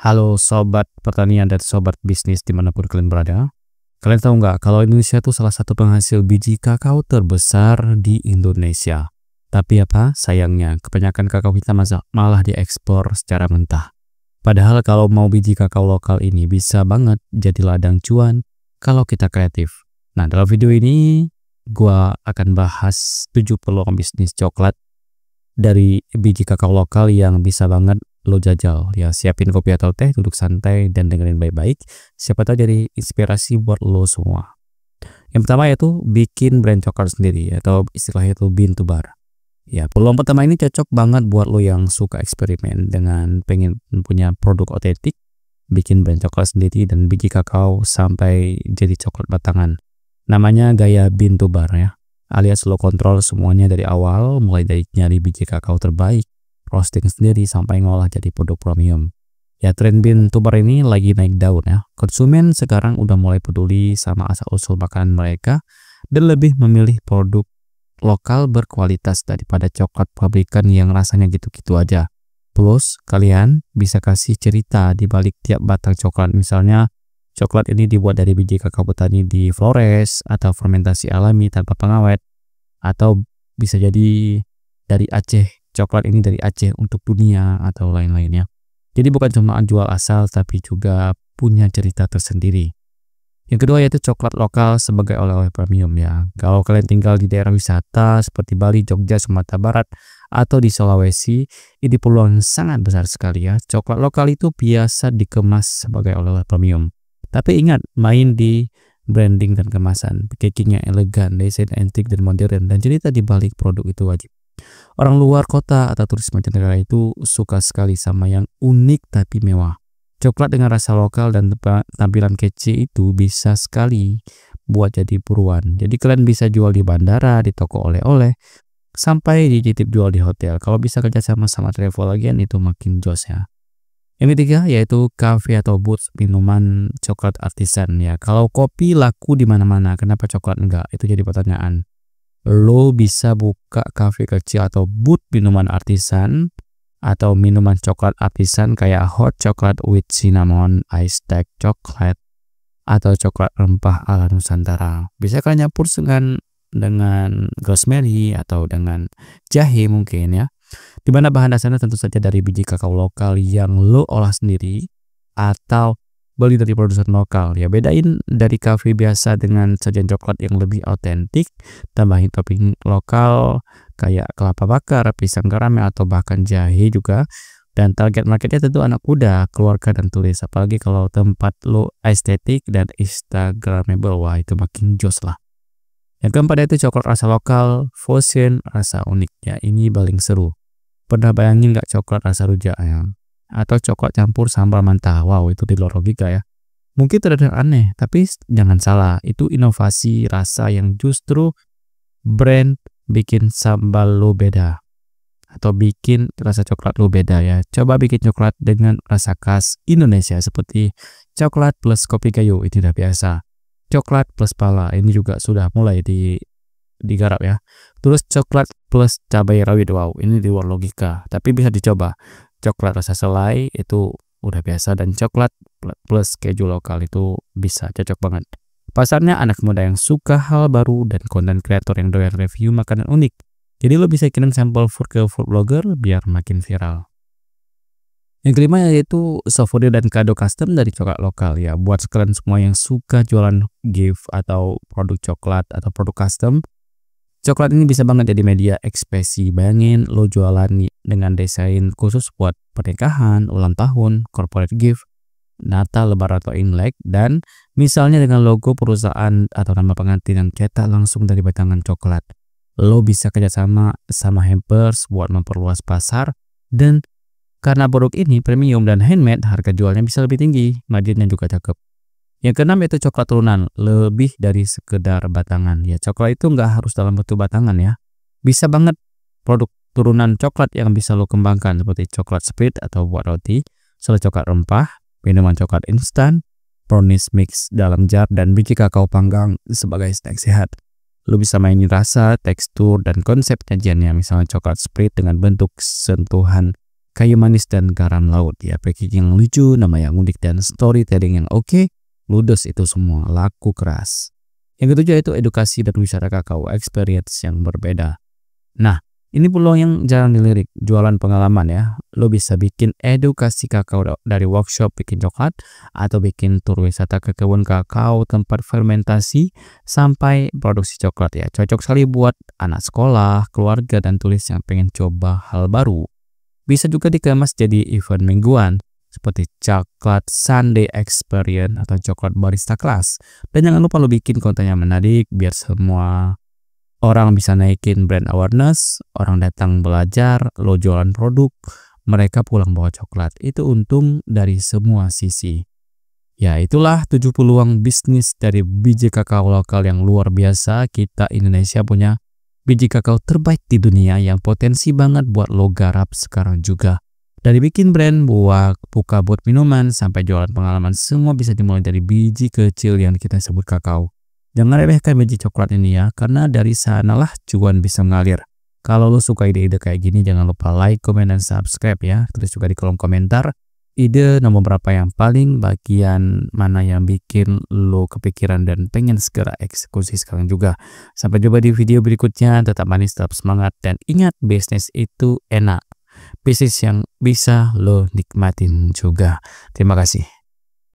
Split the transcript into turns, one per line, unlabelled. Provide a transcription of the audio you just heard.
Halo sobat pertanian dan sobat bisnis dimanapun kalian berada. Kalian tahu nggak kalau Indonesia itu salah satu penghasil biji kakao terbesar di Indonesia. Tapi apa? Sayangnya kebanyakan kakao kita malah diekspor secara mentah. Padahal kalau mau biji kakao lokal ini bisa banget jadi ladang cuan kalau kita kreatif. Nah, dalam video ini gua akan bahas 7 peluang bisnis coklat dari biji kakao lokal yang bisa banget lo jajal. Ya, siapin kopi atau teh, duduk santai dan dengerin baik-baik. Siapa tahu jadi inspirasi buat lo semua. Yang pertama yaitu bikin brand coklat sendiri, atau istilahnya itu bean to bar. Ya, peluang pertama ini cocok banget buat lo yang suka eksperimen dengan pengen punya produk otentik, bikin brand coklat sendiri dan biji kakao sampai jadi coklat batangan. Namanya gaya bean to bar ya, alias lo kontrol semuanya dari awal, mulai dari nyari biji kakao terbaik, roasting sendiri sampai ngolah jadi produk premium. Ya, tren bean to bar ini lagi naik daun ya. Konsumen sekarang udah mulai peduli sama asal-usul makanan mereka dan lebih memilih produk lokal berkualitas daripada coklat pabrikan yang rasanya gitu-gitu aja. Plus, kalian bisa kasih cerita di balik tiap batang coklat. Misalnya, coklat ini dibuat dari biji kakao petani di Flores atau fermentasi alami tanpa pengawet, atau bisa jadi dari Aceh. Coklat ini dari Aceh untuk dunia atau lain-lainnya. Jadi bukan cuma jual asal tapi juga punya cerita tersendiri. Yang kedua yaitu coklat lokal sebagai oleh-oleh premium ya. Kalau kalian tinggal di daerah wisata seperti Bali, Jogja, Sumatera Barat atau di Sulawesi, ini peluang sangat besar sekali ya. Coklat lokal itu biasa dikemas sebagai oleh-oleh premium. Tapi ingat, main di branding dan kemasan, packagingnya elegan, desain antik dan modern, dan cerita di balik produk itu wajib. Orang luar kota atau turis mancanegara itu suka sekali sama yang unik tapi mewah. Coklat dengan rasa lokal dan tampilan kece itu bisa sekali buat jadi buruan. Jadi kalian bisa jual di bandara, di toko oleh-oleh, sampai dititip jual di hotel. Kalau bisa kerjasama sama travel agen itu makin jos ya. Yang ketiga yaitu cafe atau booth minuman coklat artisan ya. Kalau kopi laku di mana-mana, kenapa coklat enggak? Itu jadi pertanyaan. Lo bisa buka cafe kecil atau booth minuman artisan atau minuman coklat artisan kayak hot chocolate with cinnamon, ice dark chocolate, atau coklat rempah ala Nusantara. Bisa kalian nyampur dengan rosemary atau dengan jahe mungkin ya. Dimana bahan dasarnya tentu saja dari biji kakao lokal yang lo olah sendiri atau beli dari produsen lokal ya. Bedain dari cafe biasa dengan sajian coklat yang lebih otentik, tambahin topping lokal kayak kelapa bakar, pisang karamel atau bahkan jahe juga. Dan target marketnya tentu anak muda, keluarga dan turis. Apalagi kalau tempat lo estetik dan instagramable, wah itu makin jos lah. Yang keempat itu coklat rasa lokal, fusion rasa unik ya. Ini paling seru. Pernah bayangin nggak coklat rasa rujak ya? Atau coklat campur sambal mantap? Wow, itu di luar logika ya. Mungkin terdengar aneh, tapi jangan salah, itu inovasi rasa yang justru brand bikin sambal lo beda atau bikin rasa coklat lo beda ya. Coba bikin coklat dengan rasa khas Indonesia seperti coklat plus kopi kayu, itu udah biasa. Coklat plus pala, ini juga sudah mulai digarap ya. Terus coklat plus cabai rawit, wow, ini di luar logika, tapi bisa dicoba. Coklat rasa selai itu udah biasa, dan coklat plus keju lokal itu bisa cocok banget. Pasarnya anak muda yang suka hal baru dan konten kreator yang doyan review makanan unik. Jadi lo bisa kirim sampel food ke food blogger biar makin viral. Yang kelima yaitu souvenir dan kado custom dari coklat lokal ya. Buat sekalian semua yang suka jualan gift atau produk coklat atau produk custom, coklat ini bisa banget jadi media ekspresi. Bayangin lo jualan dengan desain khusus buat pernikahan, ulang tahun, corporate gift, Natal, Lebaran atau Imlek, dan misalnya dengan logo perusahaan atau nama pengantin yang cetak langsung dari batangan coklat. Lo bisa kerjasama sama hampers buat memperluas pasar, dan karena produk ini premium dan handmade, harga jualnya bisa lebih tinggi, marginnya juga cakep. Yang keenam yaitu coklat turunan, lebih dari sekedar batangan ya. Coklat itu nggak harus dalam bentuk batangan ya. Bisa banget produk turunan coklat yang bisa lo kembangkan seperti coklat spread atau buat roti, selai coklat rempah, minuman coklat instan, brownies mix dalam jar, dan biji kakao panggang sebagai snack sehat. Lo bisa mainin rasa, tekstur, dan konsep sajiannya. Misalnya coklat spread dengan bentuk sentuhan kayu manis dan garam laut ya, packaging yang lucu, nama yang unik dan storytelling yang oke, ludes itu semua laku keras. Yang ketujuh itu edukasi dan wisata kakao, experience yang berbeda. Nah, ini peluang yang jarang dilirik, jualan pengalaman ya. Lo bisa bikin edukasi kakao dari workshop bikin coklat, atau bikin tur wisata ke kebun kakao, tempat fermentasi, sampai produksi coklat ya. Cocok sekali buat anak sekolah, keluarga, dan tulis yang pengen coba hal baru. Bisa juga dikemas jadi event mingguan, seperti coklat Sunday Experience atau coklat barista class. Dan jangan lupa lo bikin konten yang menarik biar semua orang bisa naikin brand awareness, orang datang belajar, lo jualan produk, mereka pulang bawa coklat. Itu untung dari semua sisi. Ya itulah 7 peluang bisnis dari biji kakao lokal yang luar biasa. Kita Indonesia punya biji kakao terbaik di dunia yang potensi banget buat lo garap sekarang juga. Dari bikin brand, buka buat minuman, sampai jualan pengalaman, semua bisa dimulai dari biji kecil yang kita sebut kakao. Jangan remehkan biji coklat ini ya, karena dari sanalah cuan bisa mengalir. Kalau lo suka ide-ide kayak gini, jangan lupa like, comment, dan subscribe ya. Tulis juga di kolom komentar ide nomor berapa yang paling, bagian mana yang bikin lo kepikiran dan pengen segera eksekusi sekarang juga. Sampai jumpa di video berikutnya, tetap manis, tetap semangat, dan ingat bisnis itu enak. Bisnis yang bisa lo nikmatin juga. Terima kasih.